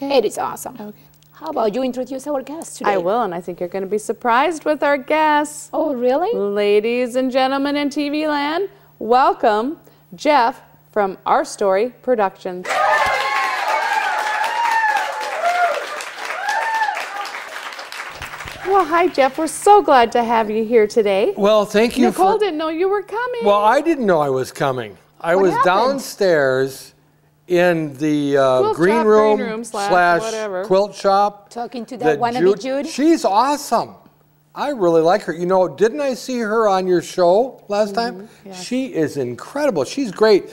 Okay. It is awesome. Okay. How about you introduce our guest today? I will, and I think you're going to be surprised with our guests. Oh, really? Ladies and gentlemen in TV land, welcome Jeff from Our Story Productions. Well, hi, Jeff. We're so glad to have you here today. Well, thank you. Nicole didn't know you were coming. Well, I didn't know I was coming. I was downstairs in the green room slash whatever. quilt shop. Talking to that wannabe Jude. She's awesome. I really like her. You know, didn't I see her on your show last time? Yes. She is incredible. She's great.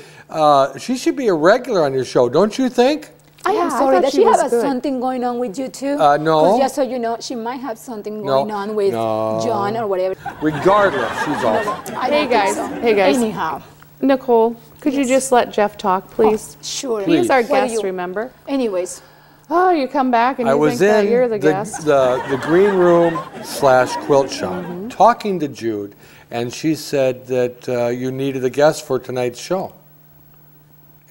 She should be a regular on your show, don't you think? I am sorry that she has something going on with you too. No. Because just so you know, she might have something going on with John or whatever. Regardless, she's awesome. Hey guys. Hey guys. Anyhow. Nicole, could you just let Jeff talk, please? Oh, sure. He's our guest, remember? Anyways. Oh, you come back and you think that you're the guest. the green room slash quilt shop talking to Jude, and she said that you needed a guest for tonight's show.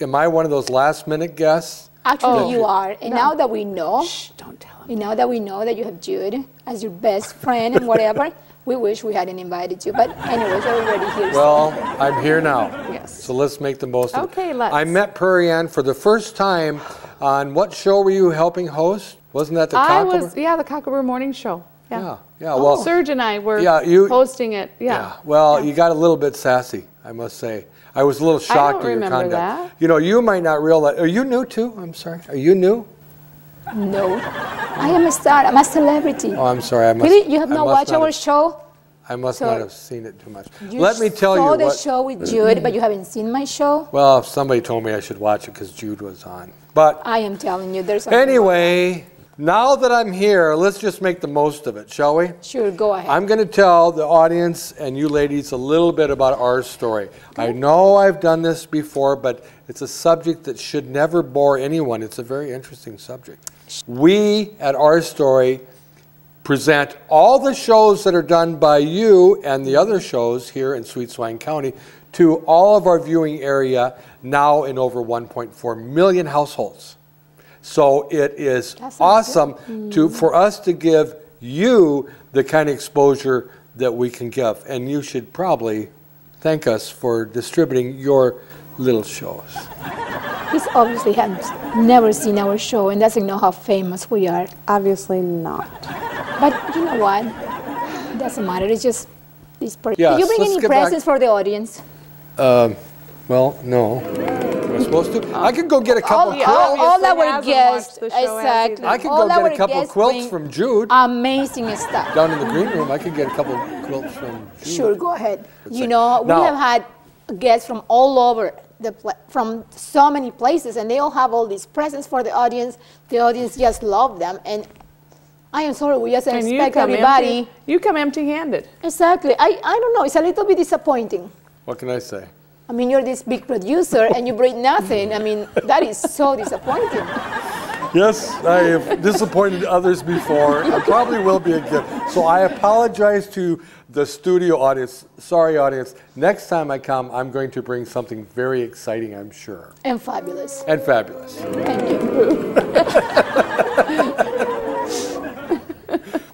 Am I one of those last minute guests? Actually, you are. And now that we know, don't tell him. And now that we know that you have Jude as your best friend and whatever, we wish we hadn't invited you. But anyways, we're already here. Well, I'm here now. Yes. So let's make the most of it. Okay, let's. I met Prairie Ann for the first time on what show were you helping host? Wasn't that the Cockaboo? The Cockaboo Morning Show. Yeah. Well, Serge and I were hosting it. Yeah. Well, you got a little bit sassy, I must say. I was a little shocked at your conduct. That. You know, you might not realize. Are you new too? I'm sorry. Are you new? No. I am a star. I'm a celebrity. Oh, I'm sorry. Really? You have not watched our show? I must not have seen it too much. Let me tell you what... You saw the show with Jude, but you haven't seen my show? Well, somebody told me I should watch it because Jude was on. But I am telling you, there's anyway, now that I'm here, let's just make the most of it, shall we? Sure, go ahead. I'm going to tell the audience and you ladies a little bit about Our Story. I know I've done this before, but it's a subject that should never bore anyone. It's a very interesting subject. We at Our Story present all the shows that are done by you and the other shows here in Sweet Swine County to all of our viewing area, now in over 1.4 million households. So it is awesome for us to give you the kind of exposure that we can give. And you should probably thank us for distributing your little shows. He's obviously has never seen our show and doesn't know how famous we are. Obviously not. But you know what? It doesn't matter. It's just this person. Yes, Did you bring any presents for the audience? Well, no. Am I supposed to? I could go get a couple quilts. All our guests, exactly. I could go get a couple of quilts from Jude. Amazing stuff. Down in the green room, I could get a couple of quilts from Jude. Sure, go ahead. You know, we have had guests from all over, from so many places, and they all have all these presents for the audience. The audience just love them, and I am sorry, we just expect everybody. You come empty-handed. Exactly. I don't know. It's a little bit disappointing. What can I say? I mean, you're this big producer and you bring nothing. I mean, that is so disappointing. Yes, I have disappointed others before. I probably will be again. So I apologize to the studio audience. Sorry, audience. Next time I come, I'm going to bring something very exciting, I'm sure. And fabulous. And fabulous. Thank you.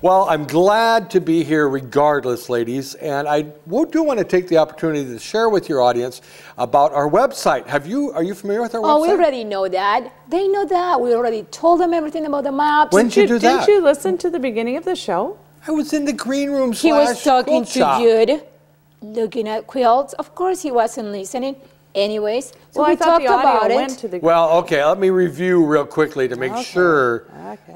Well, I'm glad to be here regardless, ladies, and I do want to take the opportunity to share with your audience about our website. Are you familiar with our website? Oh, we already know that. They know that. We already told them everything about the maps. When did you do that? Didn't you listen to the beginning of the show? I was in the green room He was talking to Jude, looking at quilts. Of course, he wasn't listening. Anyways, so we talked about it. Well, okay, let me review real quickly to make sure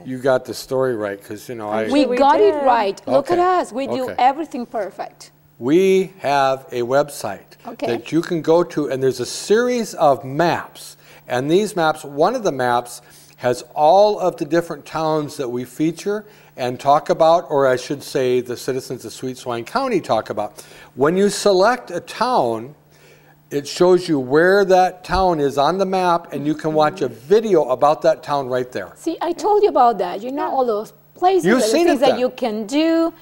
you got the story right, because, you know, we got it right. Look at us. We do everything perfect. We have a website that you can go to, and there's a series of maps. And these maps, one of the maps has all of the different towns that we feature and talk about, or I should say the citizens of Sweet Swine County talk about. When you select a town, it shows you where that town is on the map, and you can watch a video about that town right there. See, I told you about that. You know, all those places, the things that you can do,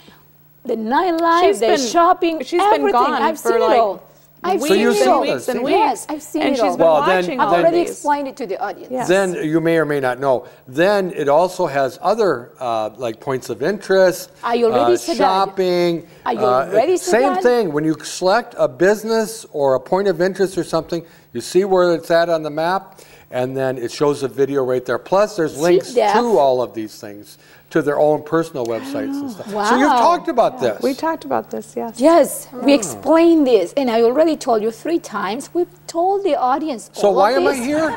the nightlife, the shopping, she's everything. Been gone I've for seen it all. I've weeks seen and it all. weeks and weeks. Yes, I've seen and it she's all. been Well, then- watching I've all of already these. explained it to the audience. Yes. Then you may or may not know. Then it also has other like points of interest. I already said that. shopping. I already said Same that. thing. When you select a business or a point of interest or something, you see where it's at on the map, and then it shows a video right there. Plus, there's links Jeff. to all of these things, to their own personal websites and stuff. So you've Wow. talked about this. We talked about this, yes. Yes, we Oh. explained this, and I already told you 3 times. We've told the audience. So all why of am I this. here?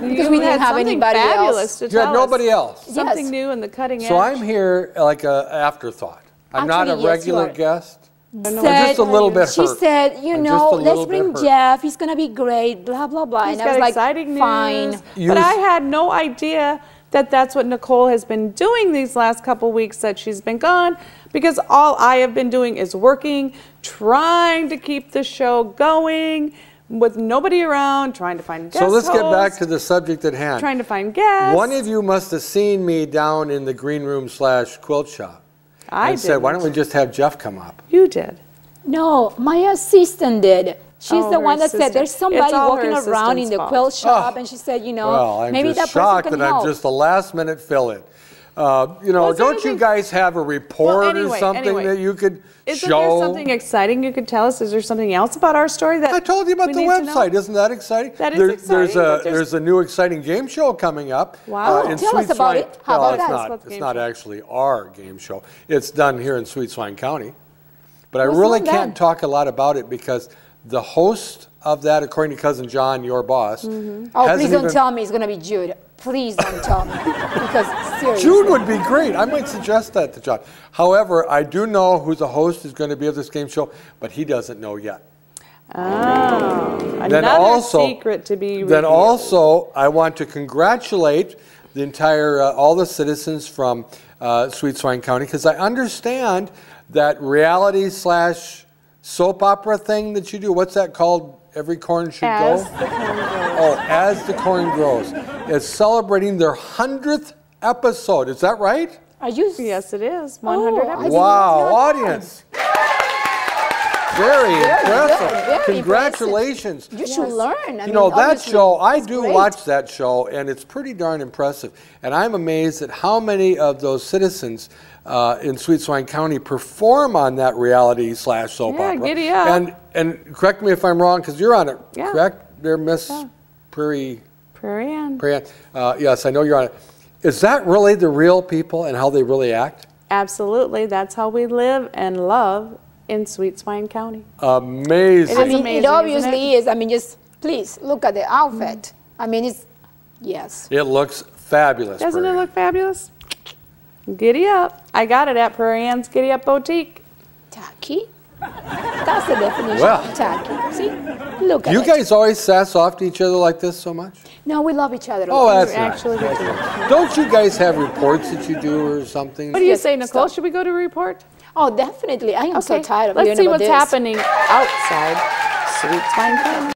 Because we didn't had have something anybody fabulous else. to You had tell nobody us. else. Something Yes. new in the cutting edge. So I'm here like an afterthought. I'm not a Actually, yes, regular you are. guest. Said, I'm just a little bit she hurt. said, you I'm know, just a let's little bring bit hurt. Jeff. He's gonna be great. Blah blah blah. He's and I was got like, exciting fine. news. You But s- I had no idea that that's what Nicole has been doing these last couple weeks that she's been gone, because all I have been doing is working, trying to keep the show going with nobody around, trying to find guest So let's get back hosts, to the subject at hand. trying to find guests. One of you must have seen me down in the green room / quilt shop. I and said, why don't we didn't. just have Jeff come up? You did. No, my assistant did. She's Oh, the her one that said assistant. there's somebody It's all her walking around in assistant's the fault. quilt shop, Oh. and she said, you know, Well, I'm maybe just that shocked person that can I'm help. just a last minute fill-in. You know, Was there don't you anything- guys have a report Well, or anyway, something that you could Isn't show? there something exciting you could tell us? Is there something else about our story that I told you about we the need to know? website. Isn't that exciting? That is There's exciting, but there's a new exciting game show coming up. Wow. In Tell us Sweet about Swine. it. How Well, about it's that? Tell us about the It's game not show. actually our game show. It's done here in Sweet Swine County. But I What's really not can't done? talk a lot about it because the host of that, according to Cousin John, your boss, Oh, hasn't please don't even- tell me it's gonna be Jude. Please don't tell me, because seriously. Jude would be great. I might suggest that to John. However, I do know who the host is going to be of this game show, but he doesn't know yet. Oh, Then another also, secret to be Then revealed. also, I want to congratulate the entire, all the citizens from Sweet Swine County, because I understand that reality / soap opera thing that you do. What's that called? Every corn should As go. the corn grows. Oh, As the Corn Grows. It's celebrating their 100th episode. Is that right? Are you? Yes, it is. 100 I episodes. didn't Wow, know that. audience. Very impressive. good, very Congratulations. You should learn. I You mean, know, that obviously, show, I it's do great. watch that show, and it's pretty darn impressive. And I'm amazed at how many of those citizens in Sweet Swine County perform on that reality / soap Yeah, opera. giddy up. And correct me if I'm wrong, because you're on it, Yeah. correct? They're Miss Yeah. Prairie. Prairie Ann. Yes, I know you're on it. Is that really the real people and how they really act? Absolutely. That's how we live and love in Sweet Swine County. Amazing. It I is mean, amazing, it obviously isn't it? is. I mean, just please look at the outfit. I mean, it's, yes. It looks fabulous. Doesn't it Prairie. look fabulous? Giddy up. I got it at Prairie Ann's Giddy Up Boutique. Tacky? That's the definition Well. of tacky. See? Look at You it. guys always sass off to each other like this so much? No, we love each other. Oh, that's We nice. actually That's do. nice. Don't you guys have reports that you do or something? What do you Yes, say, Nicole? stop. Should we go to report? Oh, definitely. I am so tired of Let's hearing see about what's this. happening outside Sweet Swine County.